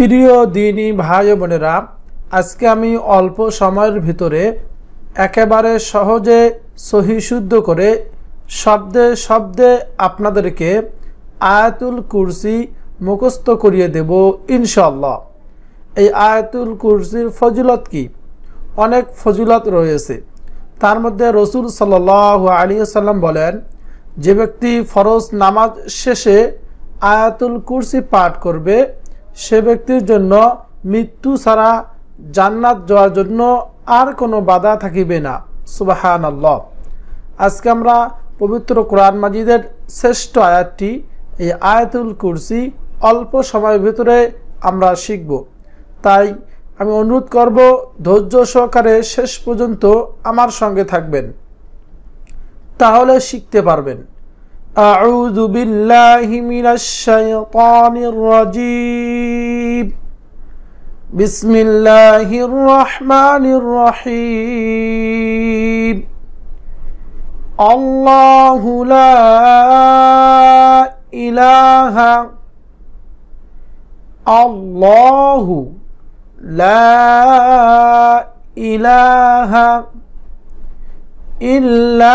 প্রিয় দ্বীনী ভাই ও বোনেরা, আজকে আমি অল্প সময়ের ভিতরে একেবারে সহজে সহি শুদ্ধ করে শব্দে শব্দে আপনাদেরকে আয়াতুল কুরসি মুখস্থ করিয়ে দেব ইনশাআল্লাহ। এই আয়াতুল কুরসির ফজিলত কি? অনেক ফজিলত রয়েছে। তার মধ্যে রাসূল সাল্লাল্লাহু আলাইহি ওয়াসাল্লাম বলেন, যে ব্যক্তি ফরজ নামাজ শেষে আয়াতুল কুরসি পাঠ করবে সে ব্যক্তির জন্য মৃত্যু ছাড়া জান্নাত যাওয়ার জন্য আর কোনো বাধা থাকিবে না। সুবহানাল্লাহ। আজকে আমরা পবিত্র কোরআন মাজিদের শ্রেষ্ঠ আয়াতটি, এই আয়াতুল কুরসি অল্প সময়ের ভিতরে আমরা শিখব। তাই আমি অনুরোধ করব ধৈর্য সহকারে শেষ পর্যন্ত আমার সঙ্গে থাকবেন, তাহলে শিখতে পারবেন। আউযু বিল্লাহি মিনাশ শাইতানির রাজীম। বিসমিল্লাহির রহমানির রহিম। আল্লাহু লা ইলাহা আল্লাহু লা ইলাহা ইল্লা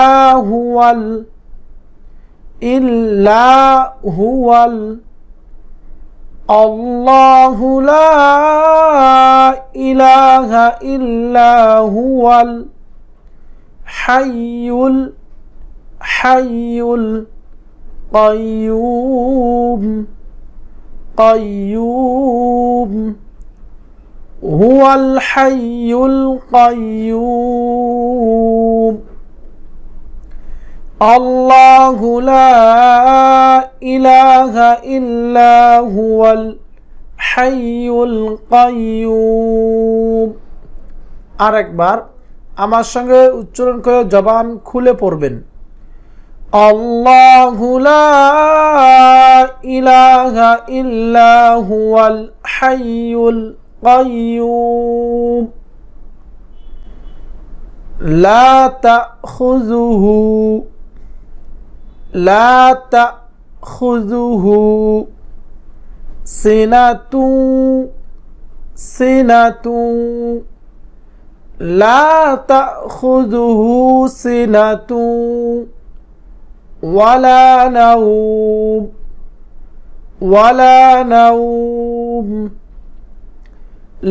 হুয়াল আল্লাহু লা ইলাহা ইল্লা হুয়াল হাইয়ুল কাইয়্যুম হুয়াল হাইয়ুল কাইয়্যুম। আল্লাহু লা ইলাহা ইল্লা হুয়াল হাইয়ুল কাইয়্যুম। আরেকবার আমার সঙ্গে উচ্চারণ করে জবান খুলে পড়বেন। আল্লাহু লা ইলাহা ইল্লা হুয়াল হাইয়ুল কাইয়্যুম। লা তাখুযুহু সিনাতুন লা তাখুযুহু সিনাতুন ওয়ালা নাওম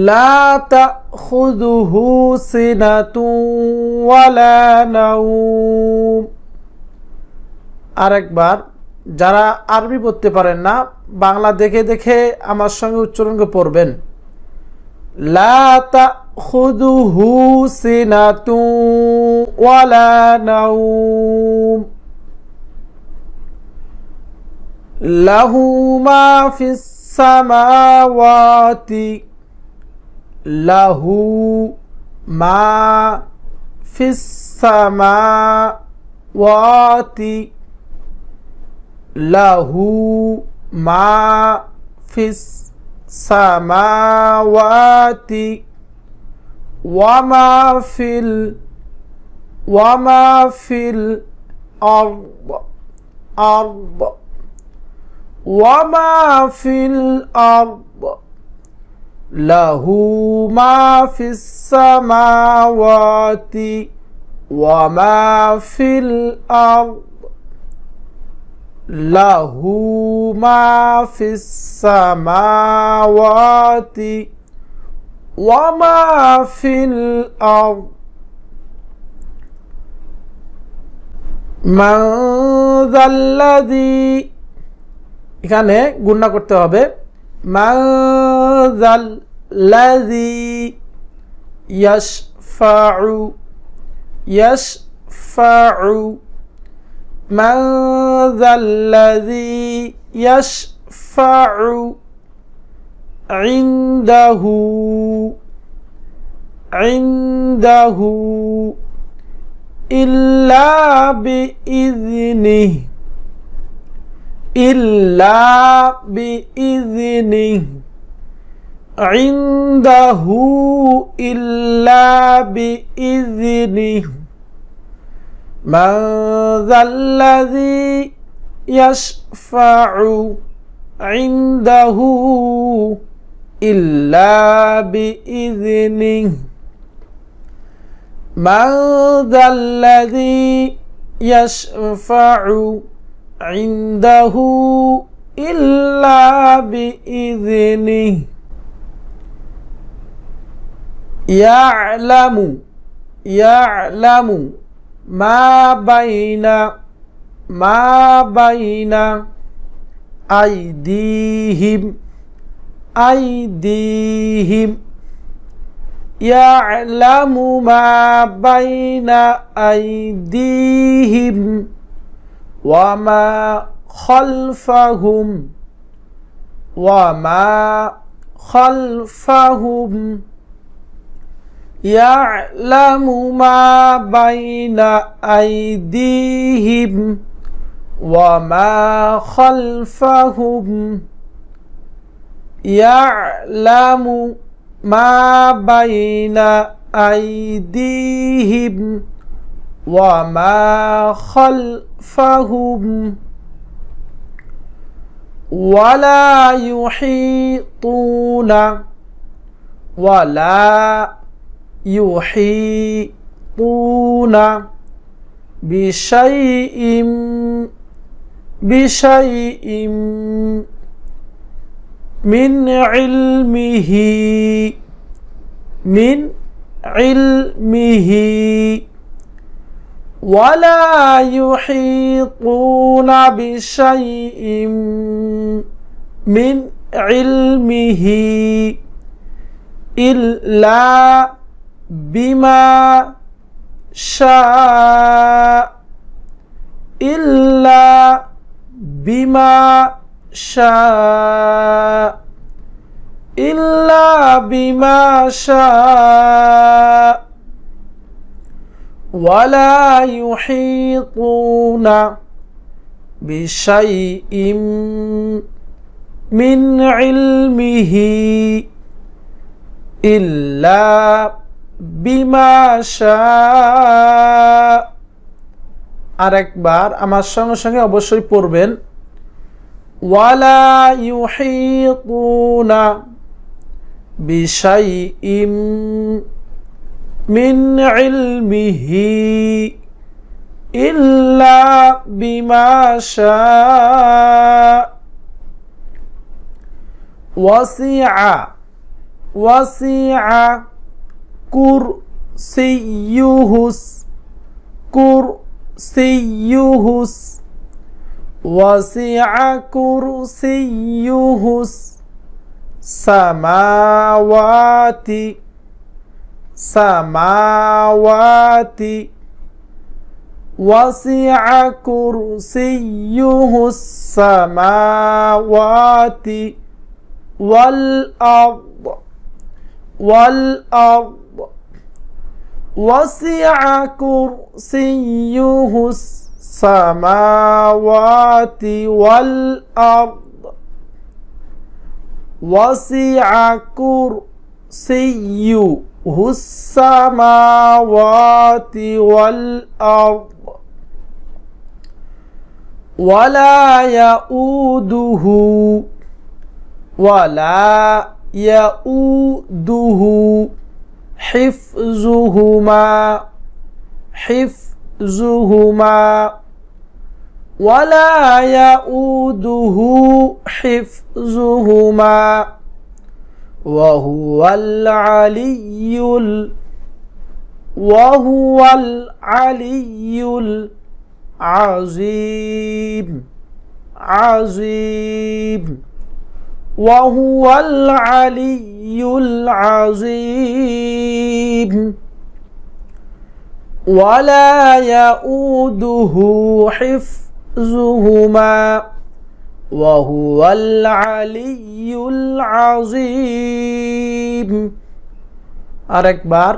লা তাখুযুহু সিনাতুন ওয়ালা নাওম। আরেকবার, যারা আরবি পড়তে পারেন না, বাংলা দেখে দেখে আমার সঙ্গে উচ্চারণ করে পড়বেন। লা তাখুযুহু সিনাতুন ওয়ালা নাওম লাহু মা ফিস সামাওয়াতি লাহু মা ফিস সামাওয়াতি লাহু মা ফিস সামাওয়াতি ওয়া মা ফিল আরদ ওয়া মা ফিল আরদ লাহু মা ফিস সামাওয়াতি ওয়া মা ফিল আরদ লাহু মা ফিস সামাওয়াতি ওয়া মা ফিল আরদ মান যাল্লাযী, এখানে গুণনা করতে হবে। মান যাল্লাযী ইয়াশফাউ মান যাল্লাযী ইয়াশফাউ ইনদাহু ইল্লা বিইযনিহি ইনদাহু ইল্লা বিইযনিহি মান যাল্লাযী ইয়াশফাউ ইনদাহু إلا بإذنه من ذا الذي يشفع عنده إلا بإذنه يعلم ما بين أيديهم يعلم ما بين أيديهم وما خلفهم يعلم ما بين أيديهم وما خلفهم يعلم ما بين أيديهم وما خلفهم ولا يحيطون بشيء من علمه ولا يحيطون بشيء من علمه إلا بما شاء ولا يحيطون بشيء من علمه إلا بما شاء আরেকবার আমার সঙ্গে সঙ্গে অবশ্যই পড়বেন ওয়ালা ইউহিতুনা বিশাইইম মিন ইলমিহি ইল্লা বিমা শাআ ওয়াসিআ কুরসিয়ুহুস وسع كرسيه السماوات وسع كرسيه السماوات والأرض وسع كرسيه السماوات والأرض وسع كرسيه السماوات والأرض ولا يؤوده حفظهما ولا يؤوده حفظهما وهو العلي العظيم وهو العلي العظيم ولا يؤوده حفظهما وهو العلي العظيم আরেকবার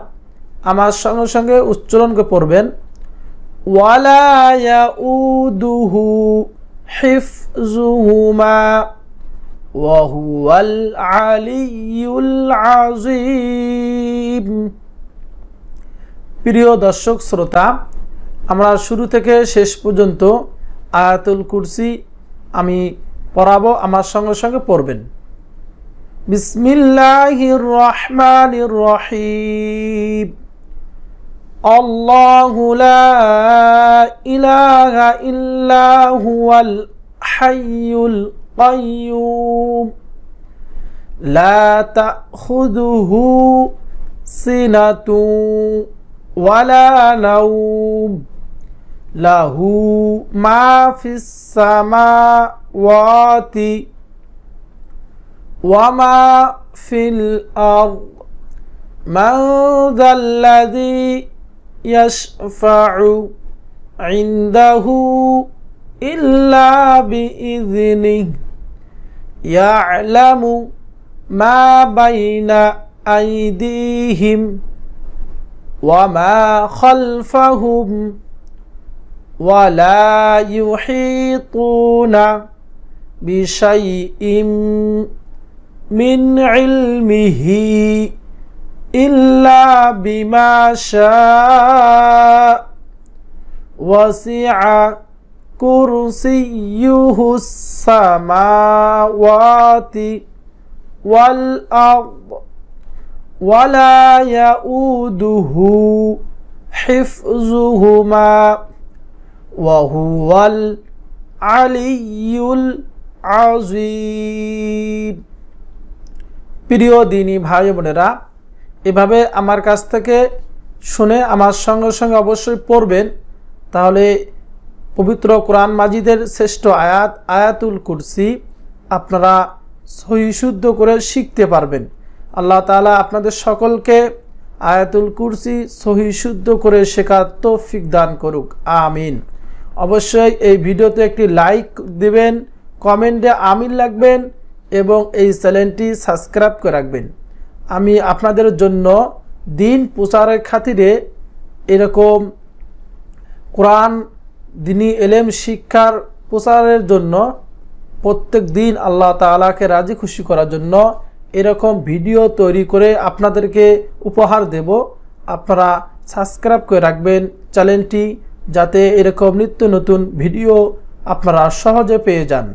আমার সঙ্গে সঙ্গে উচ্চারণ করে পড়বেন ওয়ালা ইয়াউদুহু হিফযুহুমা ওয়া হুয়াল আলিয়্যুল আযীম। প্রিয় দর্শক শ্রোতা, আমরা শুরু থেকে শেষ পর্যন্ত আয়াতুল কুরসি আমি পড়াবো, আমার সঙ্গে সঙ্গে পড়বেন। বিসমিল্লাহির রহমানির রহিম। আল্লাহু লা ইলাহা ইল্লা হুয়াল হাইয়ুল কাইয়্যুম লা তাখুযুহু সিনাতুন ওয়ালা নাওম লাহু মা ফিস সামাওয়াতি ওয়া মা ফিল আরদ মান যাল্লাযী ইয়াশফা'ু ইনদাহু ইল্লা বিইযনিহি ইয়া'লামু মা বাইনা আইদিহিম ওয়া মা খালফাহুম ওয়া লা ইউহিতুনা বিশাইইন মিন ইলমিহি ইল্লা বিমা শাআ ওয়াসি'a কুরসিয়্যুহুস সামাওয়াতি ওয়াল আরদ ওয়া লা ইয়াউদুহু হিফযুহুমা ওয়া হুয়াল আলিয়্যুল আযীম। প্রিয় দিনী ভাই বোনেরা, এভাবে আমার কাছ থেকে শুনে আমার সঙ্গে সঙ্গে অবশ্যই পড়বেন, তাহলে পবিত্র কোরআন মাজিদের শ্রেষ্ঠ আয়াত আয়াতুল কুরসি আপনারা সহি শুদ্ধ করে শিখতে পারবেন। আল্লাহ তাআলা আপনাদের সকলকে আয়াতুল কুরসি সহি শুদ্ধ করে শেখার তৌফিক দান করুক, আমিন। অবশ্যই এই ভিডিওতে একটি লাইক দিবেন, কমেন্টে আমিন লিখবেন এবং এই চ্যানেলটি সাবস্ক্রাইব করে রাখবেন। আমি আপনাদের জন্য দিন প্রচারের খাতিরে এরকম কোরআন দ্বীনি এলেম শিক্ষার প্রচারের জন্য প্রত্যেক দিন আল্লাহ তাআলাকে রাজি খুশি করার জন্য এরকম ভিডিও তৈরি করে আপনাদেরকে উপহার দেব। আপনারা সাবস্ক্রাইব করে রাখবেন চ্যানেলটি, যাতে এরকম নিত্য নতুন ভিডিও আপনারা সহজে পেয়ে যান।